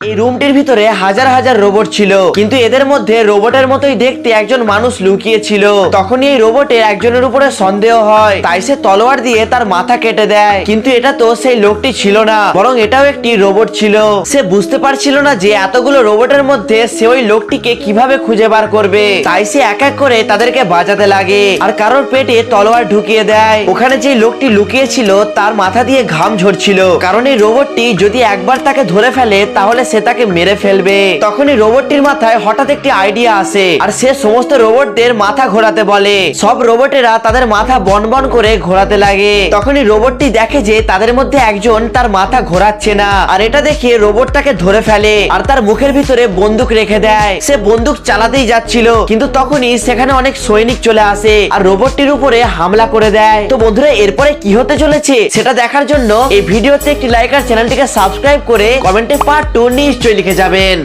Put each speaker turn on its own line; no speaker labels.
এই রুমটির ভিতরে হাজার হাজার রোবট ছিল, কিন্তু এদের মধ্যে রোবটের মতোই দেখতে একজন মানুষ লুকিয়ে ছিল। তখনই এই রোবটের একজনের উপরে সন্দেহ হয়, তাই সে তলোয়ার দিয়ে তার মাথা কেটে দেয়। কিন্তু এটা তো সেই লোকটি ছিল না, বরং এটাও একটি রোবট ছিল। সে বুঝতে পারছিল না যে এতগুলো রোবটের মধ্যে সে ওই লোকটিকে কিভাবে খুঁজে বার করবে, তাই সে এক এক করে তাদেরকে বাজাতে লাগে আর কারোর পেটে তলোয়ার ঢুকিয়ে দেয়। ওখানে যে লোকটি লুকিয়ে ছিল তার মাথা দিয়ে ঘাম ঝরছিল, কারণ এই রোবটটি যদি একবার তাকে ধরে ফেলে তাহলে সে তাকে মেরে ফেলবে। তখনই রোবটটির মাথায় হঠাৎ একটি আইডিয়া আসে আর সে সমস্ত রোবটদের মাথা ঘোরাতে বলে। সব রোবটেরা তাদের মাথা বন বন করে ঘোরাতে লাগে। তখনই রোবটটি দেখে যে তাদের মধ্যে একজন তার মাথা ঘোরাচ্ছে না, আর এটা দেখে রোবট তাকে ধরে ফেলে আর তার মুখের ভিতরে বন্দুক রেখে দেয়। সে বন্দুক চালাতেই যাচ্ছিল, কিন্তু তখনই সেখানে অনেক সৈনিক চলে আসে আর রোবটটির উপরে হামলা করে দেয়। তো বন্ধুরা, এরপরে কি হতে চলেছে সেটা দেখার জন্য এই ভিডিওতে একটি লাইক আর চ্যানেলটিকে সাবস্ক্রাইব করে কমেন্টে পার্ট 2 নিশ্চয়ই লিখে যাবেন।